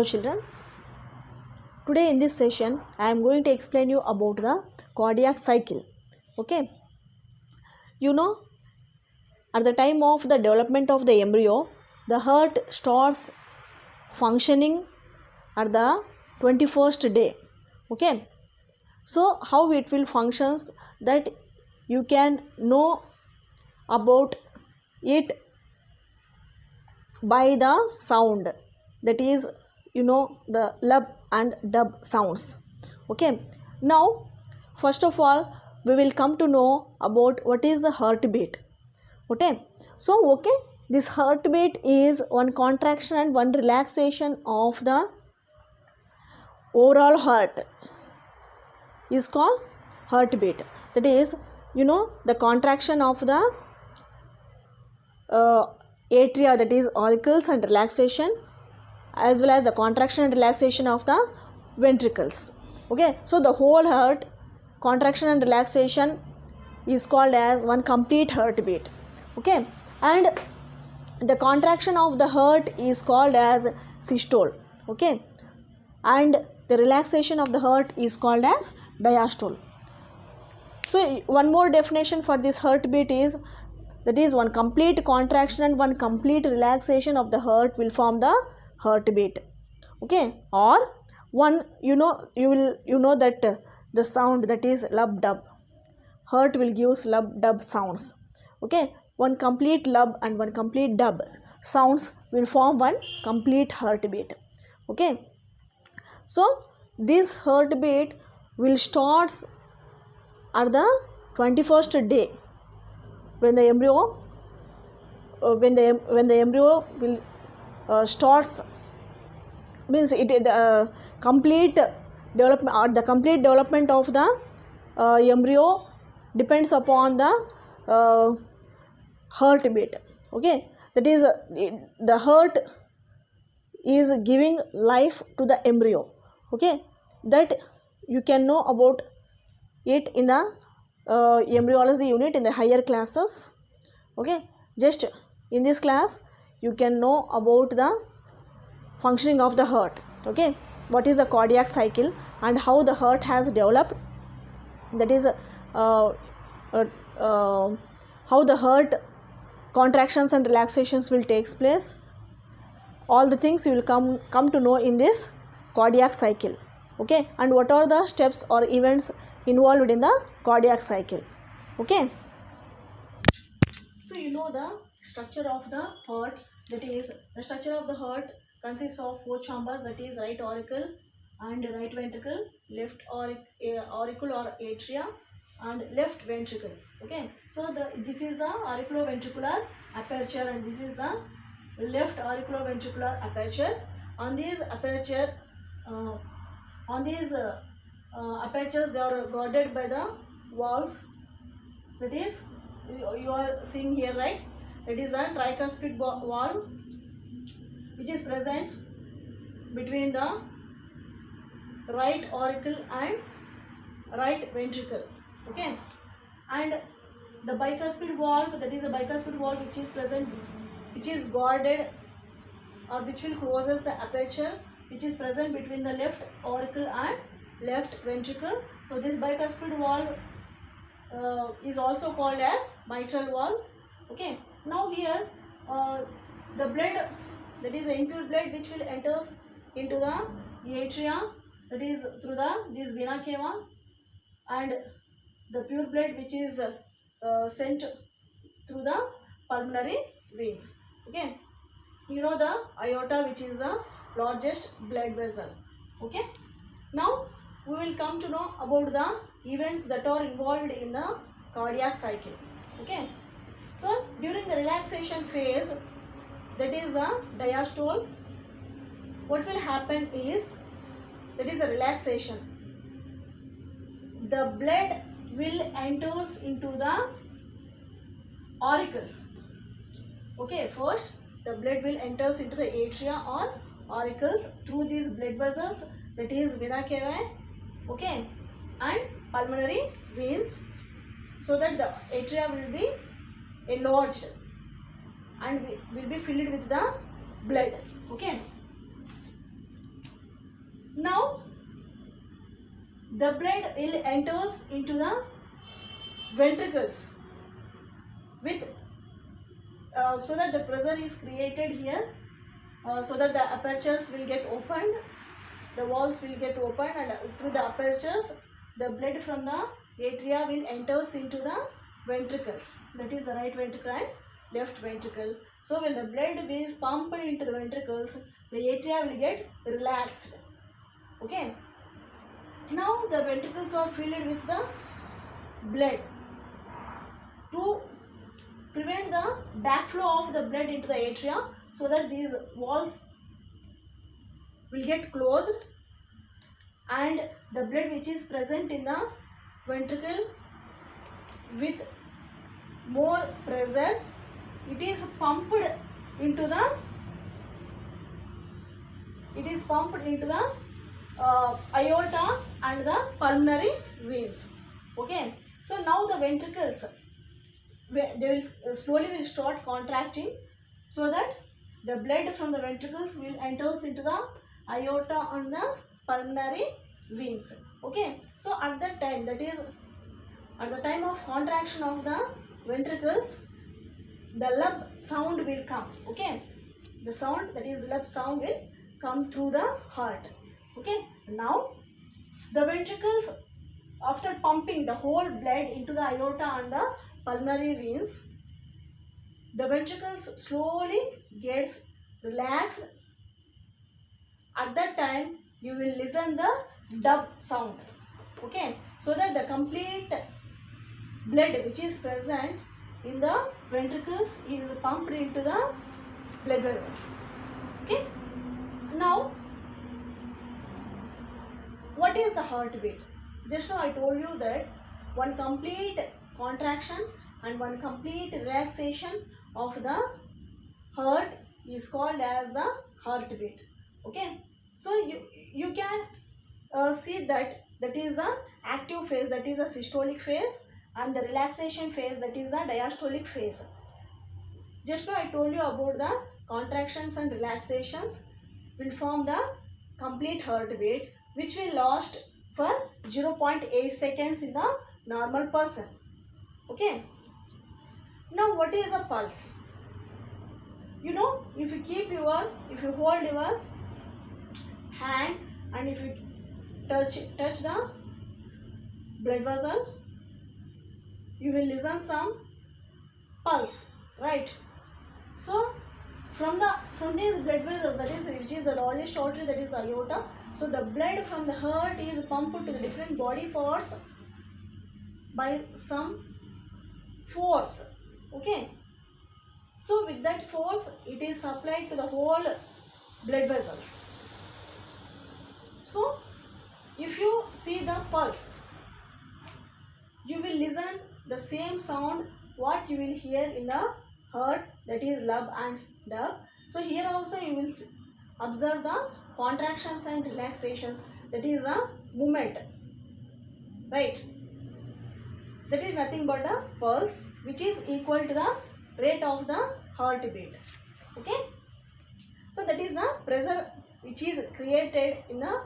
children, today in this session I am going to explain you about the cardiac cycle. Okay, you know, at the time of the development of the embryo, the heart starts functioning at the 21st day. Okay, so how it will functions, that you can know about it by the sound, that is, the lub and dub sounds. Okay, now first of all we will come to know about what is the heartbeat. Okay, this heartbeat is one contraction and one relaxation of the overall heart is called heartbeat. That is, the contraction of the atria, that is auricles, and relaxation, as well as the contraction and relaxation of the ventricles. Okay, so the whole heart contraction and relaxation is called as one complete heartbeat. Okay, and the contraction of the heart is called as systole. Okay, and the relaxation of the heart is called as diastole. So one more definition for this heartbeat is, that is, one complete contraction and one complete relaxation of the heart will form the heartbeat. Okay, or one, that the sound, that is lub dub, heart will give lub dub sounds. Okay, one complete lub and one complete dub sounds will form one complete heartbeat. Okay, so this heartbeat will starts at the 21st day when the embryo when the embryo will starts, means it the complete development, or the complete development of the embryo depends upon the heartbeat. Okay, that is, the heart is giving life to the embryo. Okay, that you can know about it in the embryology unit in the higher classes. Okay, just in this class you can know about the functioning of the heart. Okay, what is the cardiac cycle and how the heart has developed, that is, how the heart contractions and relaxations will take place. All the things you will come to know in this cardiac cycle. Okay, and what are the steps or events involved in the cardiac cycle. Okay, so the structure of the heart, that is, the structure of the heart consists of four chambers, that is right auricle and right ventricle, left auricle or atria, and left ventricle. Okay, so this is the auriculoventricular aperture and this is the left auriculoventricular aperture. On these aperture, apertures, they are guarded by the valves, that is, you are seeing here, right? It is a tricuspid valve which is present between the right auricle and right ventricle. Okay, and the bicuspid valve, that is a bicuspid valve which is present, which is guarded, or which will closes the aperture which is present between the left auricle and left ventricle. So this bicuspid valve is also called as mitral valve. Okay, now here the blood, that is the impure blood which will enters into the atria, that is through this vena cava, and the pure blood which is sent through the pulmonary veins. Okay, the aorta, which is the largest blood vessel. Okay, now we will come to know about the events that are involved in the cardiac cycle. Okay, so during the relaxation phase, that is the diastole, what will happen is, that is the relaxation, the blood will enters into the auricles. Okay, first the blood will enters into the atria or auricles through these blood vessels, that is vena cava, okay, and pulmonary veins, so that the atria will be enlarged and will be filled with the blood. Okay, Now the blood will enters into the ventricles with so that the pressure is created here, so that the apertures will get opened, the walls will get opened, and through the apertures the blood from the atria will enters into the ventricles, that is the right ventricle and left ventricle. So when the blood is pumped into the ventricles, the atria will get relaxed. Okay. Now the ventricles are filled with the blood. To prevent the backflow of the blood into the atria, so that these walls will get closed and the blood which is present in the ventricle with more pressure, it is pumped into the aorta and the pulmonary veins. Okay. So now the ventricles, they will slowly start contracting, so that the blood from the ventricles will enters into the aorta and the pulmonary veins. Okay. So at that time, that is at the time of contraction of the ventricles, the lub sound will come. Okay. The sound, that is lub sound, will come through the heart. Okay. Now the ventricles, after pumping the whole blood into the aorta and the pulmonary veins, the ventricles slowly gets relaxed. At that time you will listen the dub sound. Okay. So that the complete blood which is present in the ventricles is pumped into the blood vessels. Okay. Now what is the heartbeat? Just now I told you that one complete contraction and one complete relaxation of the heart is called as the heartbeat. Okay. So you can see that is the active phase, that is the systolic phase, and the relaxation phase, that is the diastolic phase. Just now I told you about the contractions and relaxations will form the complete heartbeat, which will last for 0.8 seconds in the normal person. Okay. Now what is a pulse? You know, if you hold your hand and if you touch the blood vessel, you will listen some pulse, right? So from these blood vessels, that is which is the largest artery, that is the aorta. So the blood from the heart is pumped to the different body parts by some force. Okay. So with that force, it is supplied to the whole blood vessels. So if you see the pulse, you will listen the same sound what you will hear in the heart, that is lub and dub. So here also you will observe the contractions and relaxations, that is a movement, right? That is nothing but a pulse, which is equal to the rate of the heartbeat. Okay. So that is the pressure which is created in the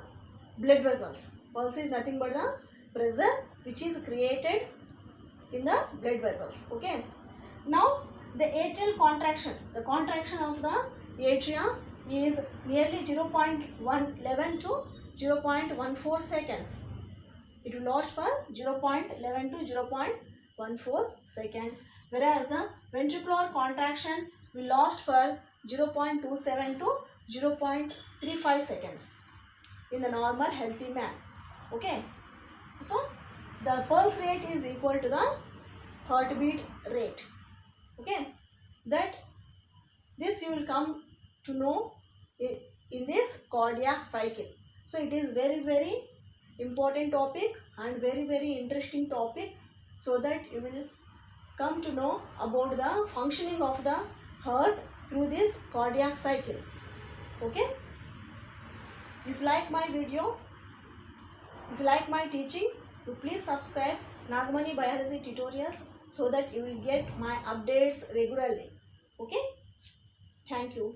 blood vessels. Pulse is nothing but the pressure which is created in the blood vessels. Okay. Now the atrial contraction, the contraction of the atria is nearly 0.11 to 0.14 seconds. It will last for 0.11 to 0.14 seconds, whereas the ventricular contraction will last for 0.27 to 0.35 seconds in the normal healthy man. Okay. So the pulse rate is equal to the heartbeat rate. Okay. That this you will come to know in this cardiac cycle. So it is very important topic and very interesting topic, so that you will come to know about the functioning of the heart through this cardiac cycle. Okay. If you like my video, if you like my teaching, you please subscribe Nagamani Biology Tutorials, so that you will get my updates regularly. Okay. Thank you.